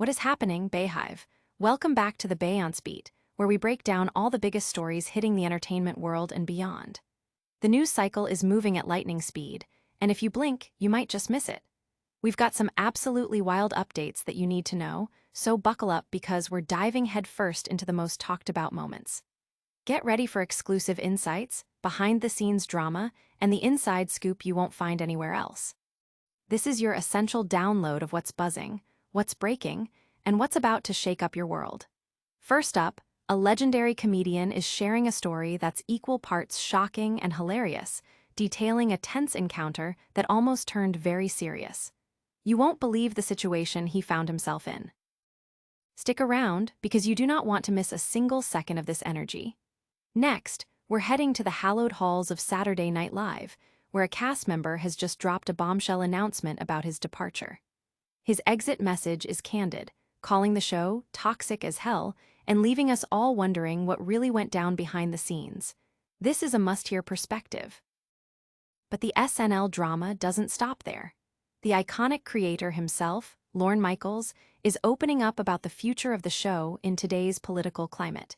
What is happening, Bayhive? Welcome back to the Bayonce Beat, where we break down all the biggest stories hitting the entertainment world and beyond. The news cycle is moving at lightning speed, and if you blink, you might just miss it. We've got some absolutely wild updates that you need to know, so buckle up because we're diving headfirst into the most talked about moments. Get ready for exclusive insights, behind-the-scenes drama, and the inside scoop you won't find anywhere else. This is your essential download of what's buzzing, what's breaking, and what's about to shake up your world. First up, a legendary comedian is sharing a story that's equal parts shocking and hilarious, detailing a tense encounter that almost turned very serious. You won't believe the situation he found himself in. Stick around because you do not want to miss a single second of this energy. Next, we're heading to the hallowed halls of Saturday Night Live, where a cast member has just dropped a bombshell announcement about his departure. His exit message is candid, calling the show toxic as hell and leaving us all wondering what really went down behind the scenes. This is a must-hear perspective. But the SNL drama doesn't stop there. The iconic creator himself, Lorne Michaels, is opening up about the future of the show in today's political climate.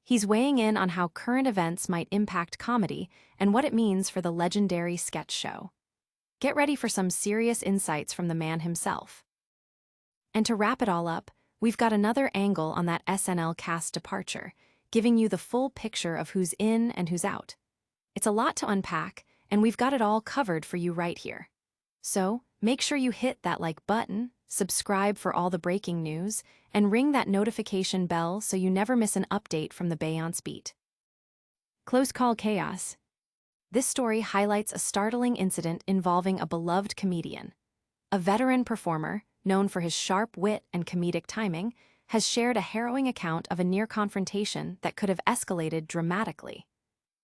He's weighing in on how current events might impact comedy and what it means for the legendary sketch show. Get ready for some serious insights from the man himself. And to wrap it all up, we've got another angle on that SNL cast departure, giving you the full picture of who's in and who's out. It's a lot to unpack, and we've got it all covered for you right here. So, make sure you hit that like button, subscribe for all the breaking news, and ring that notification bell so you never miss an update from the Bayonce Beat. Close call chaos. This story highlights a startling incident involving a beloved comedian. A veteran performer, known for his sharp wit and comedic timing, has shared a harrowing account of a near confrontation that could have escalated dramatically.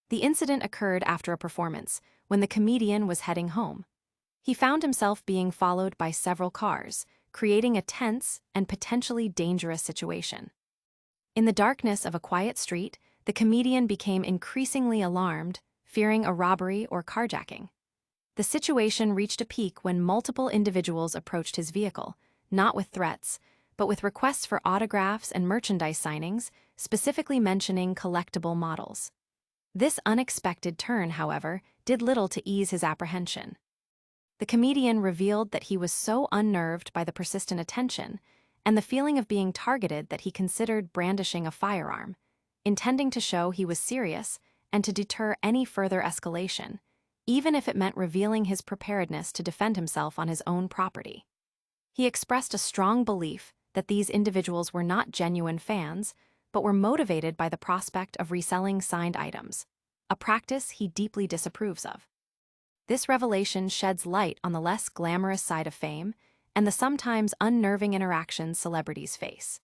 The incident occurred after a performance, when the comedian was heading home. He found himself being followed by several cars, creating a tense and potentially dangerous situation. In the darkness of a quiet street, the comedian became increasingly alarmed, fearing a robbery or carjacking. The situation reached a peak when multiple individuals approached his vehicle, not with threats, but with requests for autographs and merchandise signings, specifically mentioning collectible models. This unexpected turn, however, did little to ease his apprehension. The comedian revealed that he was so unnerved by the persistent attention and the feeling of being targeted that he considered brandishing a firearm, intending to show he was serious and to deter any further escalation, even if it meant revealing his preparedness to defend himself on his own property. He expressed a strong belief that these individuals were not genuine fans, but were motivated by the prospect of reselling signed items, a practice he deeply disapproves of. This revelation sheds light on the less glamorous side of fame and the sometimes unnerving interactions celebrities face.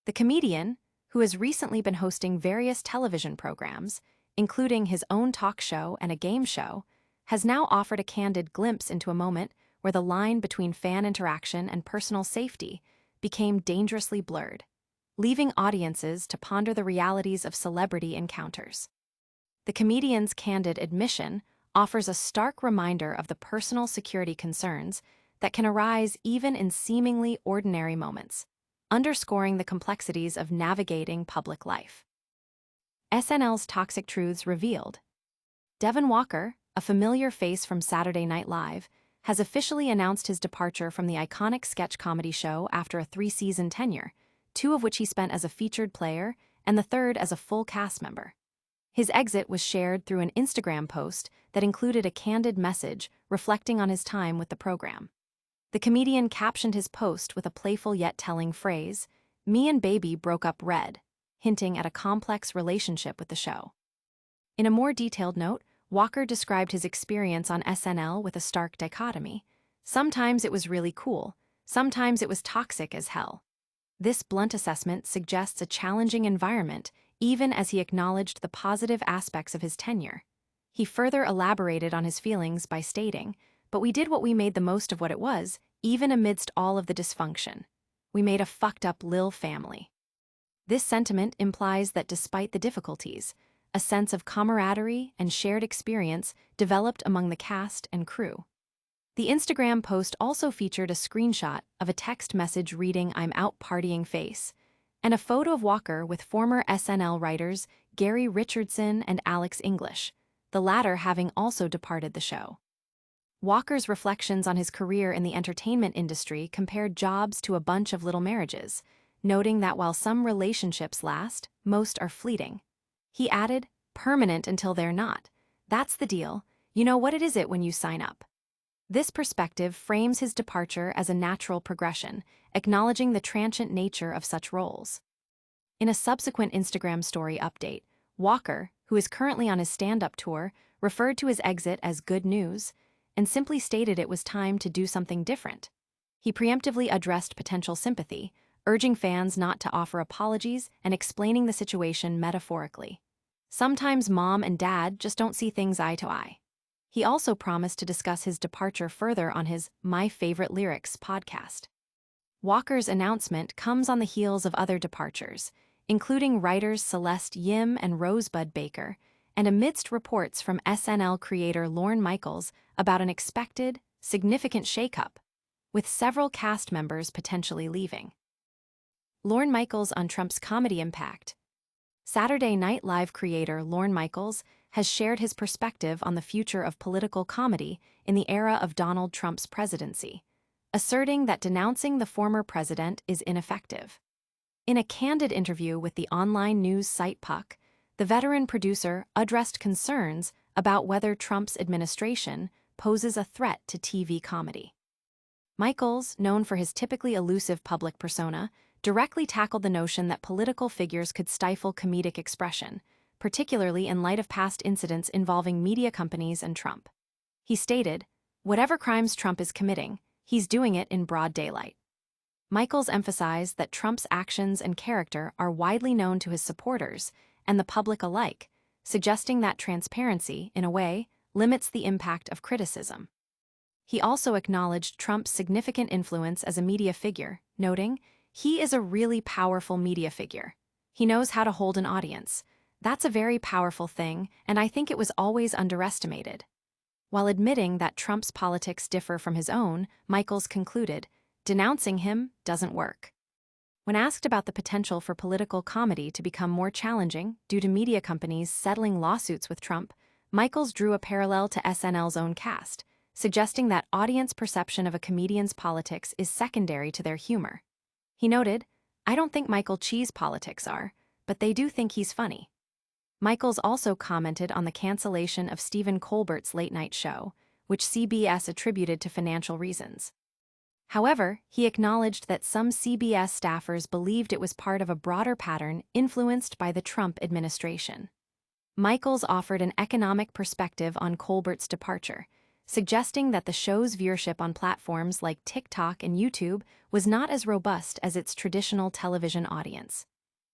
The comedian, who has recently been hosting various television programs, including his own talk show and a game show, has now offered a candid glimpse into a moment where the line between fan interaction and personal safety became dangerously blurred, leaving audiences to ponder the realities of celebrity encounters. The comedian's candid admission offers a stark reminder of the personal security concerns that can arise even in seemingly ordinary moments, underscoring the complexities of navigating public life. SNL's Toxic Truths revealed. Devon Walker, a familiar face from Saturday Night Live, has officially announced his departure from the iconic sketch comedy show after a 3-season tenure, 2 of which he spent as a featured player and the third as a full cast member. His exit was shared through an Instagram post that included a candid message reflecting on his time with the program. The comedian captioned his post with a playful yet telling phrase, "Me and baby broke up red," hinting at a complex relationship with the show. In a more detailed note, Walker described his experience on SNL with a stark dichotomy. Sometimes it was really cool, sometimes it was toxic as hell. This blunt assessment suggests a challenging environment, even as he acknowledged the positive aspects of his tenure. He further elaborated on his feelings by stating, "But we did what we made the most of what it was, even amidst all of the dysfunction. We made a fucked up lil family." This sentiment implies that despite the difficulties, a sense of camaraderie and shared experience developed among the cast and crew. The Instagram post also featured a screenshot of a text message reading "I'm out partying" face, and a photo of Walker with former SNL writers Gary Richardson and Alex English, the latter having also departed the show. Walker's reflections on his career in the entertainment industry compared jobs to a bunch of little marriages, noting that while some relationships last, most are fleeting. He added, "Permanent until they're not. That's the deal. You know what it is when you sign up." This perspective frames his departure as a natural progression, acknowledging the transient nature of such roles. In a subsequent Instagram story update, Walker, who is currently on his stand-up tour, referred to his exit as "good news" and simply stated it was time to do something different. He preemptively addressed potential sympathy, urging fans not to offer apologies and explaining the situation metaphorically. "Sometimes mom and dad just don't see things eye to eye." He also promised to discuss his departure further on his My Favorite Lyrics podcast. Walker's announcement comes on the heels of other departures, including writers Celeste Yim and Rosebud Baker, and amidst reports from SNL creator Lorne Michaels about an expected, significant shakeup, with several cast members potentially leaving. Lorne Michaels on Trump's comedy impact. Saturday Night Live creator Lorne Michaels has shared his perspective on the future of political comedy in the era of Donald Trump's presidency, asserting that denouncing the former president is ineffective. In a candid interview with the online news site Puck, the veteran producer addressed concerns about whether Trump's administration poses a threat to TV comedy. Michaels, known for his typically elusive public persona, directly tackled the notion that political figures could stifle comedic expression, particularly in light of past incidents involving media companies and Trump. He stated, "Whatever crimes Trump is committing, he's doing it in broad daylight." Michaels emphasized that Trump's actions and character are widely known to his supporters and the public alike, suggesting that transparency, in a way, limits the impact of criticism. He also acknowledged Trump's significant influence as a media figure, noting, "He is a really powerful media figure. He knows how to hold an audience. That's a very powerful thing, and I think it was always underestimated." While admitting that Trump's politics differ from his own, Michaels concluded, "Denouncing him doesn't work." When asked about the potential for political comedy to become more challenging due to media companies settling lawsuits with Trump, Michaels drew a parallel to SNL's own cast, suggesting that audience perception of a comedian's politics is secondary to their humor. He noted, "I don't think Michael Che's politics are, but they do think he's funny." Michaels also commented on the cancellation of Stephen Colbert's late-night show, which CBS attributed to financial reasons. However, he acknowledged that some CBS staffers believed it was part of a broader pattern influenced by the Trump administration. Michaels offered an economic perspective on Colbert's departure, suggesting that the show's viewership on platforms like TikTok and YouTube was not as robust as its traditional television audience.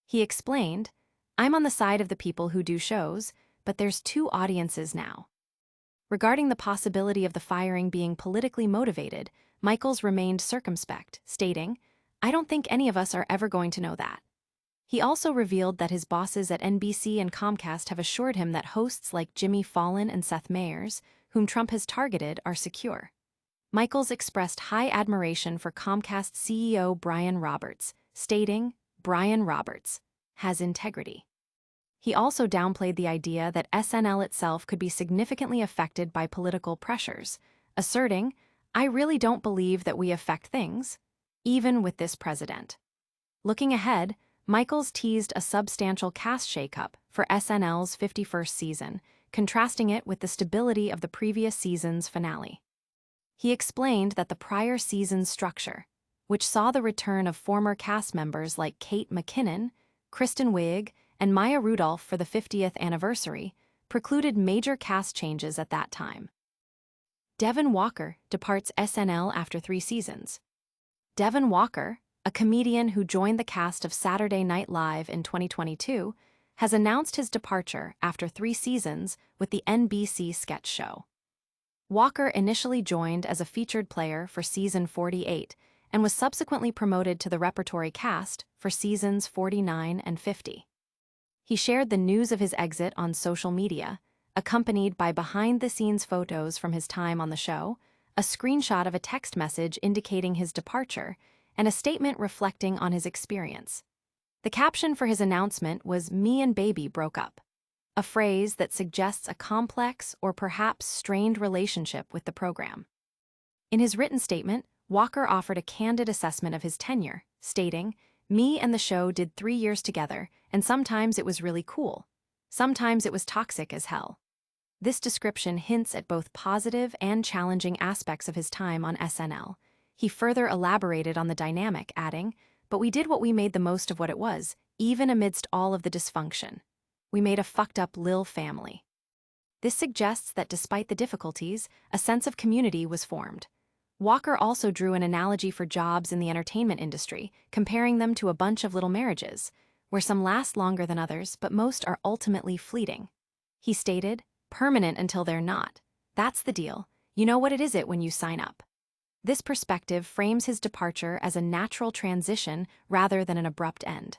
He explained, "I'm on the side of the people who do shows, but there's two audiences now." Regarding the possibility of the firing being politically motivated, Michaels remained circumspect, stating, "I don't think any of us are ever going to know that." He also revealed that his bosses at NBC and Comcast have assured him that hosts like Jimmy Fallon and Seth Meyers, whom Trump has targeted, are secure. Michaels expressed high admiration for Comcast CEO Brian Roberts, stating, "Brian Roberts has integrity." He also downplayed the idea that SNL itself could be significantly affected by political pressures, asserting, "I really don't believe that we affect things, even with this president." Looking ahead, Michaels teased a substantial cast shakeup for SNL's 51st season, contrasting it with the stability of the previous season's finale. He explained that the prior season's structure, which saw the return of former cast members like Kate McKinnon, Kristen Wiig, and Maya Rudolph for the 50th anniversary, precluded major cast changes at that time. Devon Walker departs SNL after 3 seasons. Devon Walker, a comedian who joined the cast of Saturday Night Live in 2022, has announced his departure after 3 seasons with the NBC sketch show. Walker initially joined as a featured player for season 48 and was subsequently promoted to the repertory cast for seasons 49 and 50. He shared the news of his exit on social media, accompanied by behind-the-scenes photos from his time on the show, a screenshot of a text message indicating his departure, and a statement reflecting on his experience. The caption for his announcement was "Me and baby broke up," a phrase that suggests a complex or perhaps strained relationship with the program. In his written statement, Walker offered a candid assessment of his tenure, stating, "Me and the show did 3 years together, and sometimes it was really cool. Sometimes it was toxic as hell." This description hints at both positive and challenging aspects of his time on SNL. He further elaborated on the dynamic, adding, "But we did what we made the most of what it was, even amidst all of the dysfunction. We made a fucked up Lil family." This suggests that despite the difficulties, a sense of community was formed. Walker also drew an analogy for jobs in the entertainment industry, comparing them to a bunch of little marriages, where some last longer than others, but most are ultimately fleeting. He stated, "Permanent until they're not. That's the deal. You know what it is when you sign up." This perspective frames his departure as a natural transition rather than an abrupt end.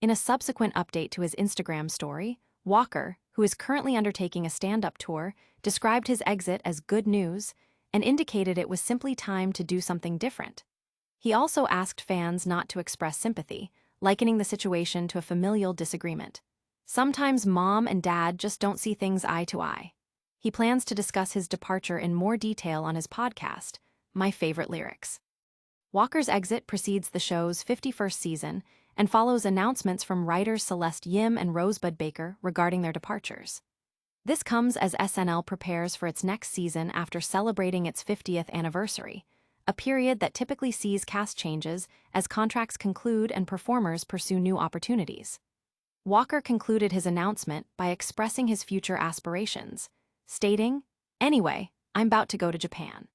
In a subsequent update to his Instagram story, Walker, who is currently undertaking a stand-up tour, described his exit as good news and indicated it was simply time to do something different. He also asked fans not to express sympathy, likening the situation to a familial disagreement. "Sometimes mom and dad just don't see things eye to eye." He plans to discuss his departure in more detail on his podcast, My Favorite Lyrics. Walker's exit precedes the show's 51st season and follows announcements from writers Celeste Yim and Rosebud Baker regarding their departures. This comes as SNL prepares for its next season after celebrating its 50th anniversary, a period that typically sees cast changes as contracts conclude and performers pursue new opportunities. Walker concluded his announcement by expressing his future aspirations, stating, "Anyway, I'm about to go to Japan.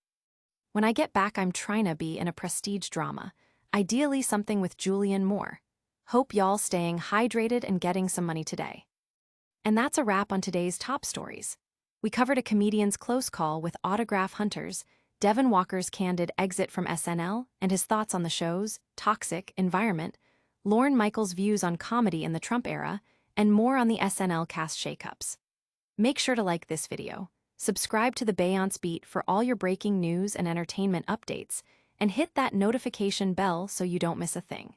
When I get back, I'm trying to be in a prestige drama, ideally something with Julianne Moore. Hope y'all staying hydrated and getting some money today." And that's a wrap on today's top stories. We covered a comedian's close call with autograph hunters, Devon Walker's candid exit from SNL and his thoughts on the show's toxic environment, Lorne Michaels' views on comedy in the Trump era, and more on the SNL cast shakeups. Make sure to like this video, subscribe to the Beyonce Beat for all your breaking news and entertainment updates, and hit that notification bell so you don't miss a thing.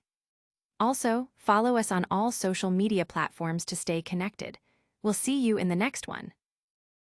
Also, follow us on all social media platforms to stay connected. We'll see you in the next one.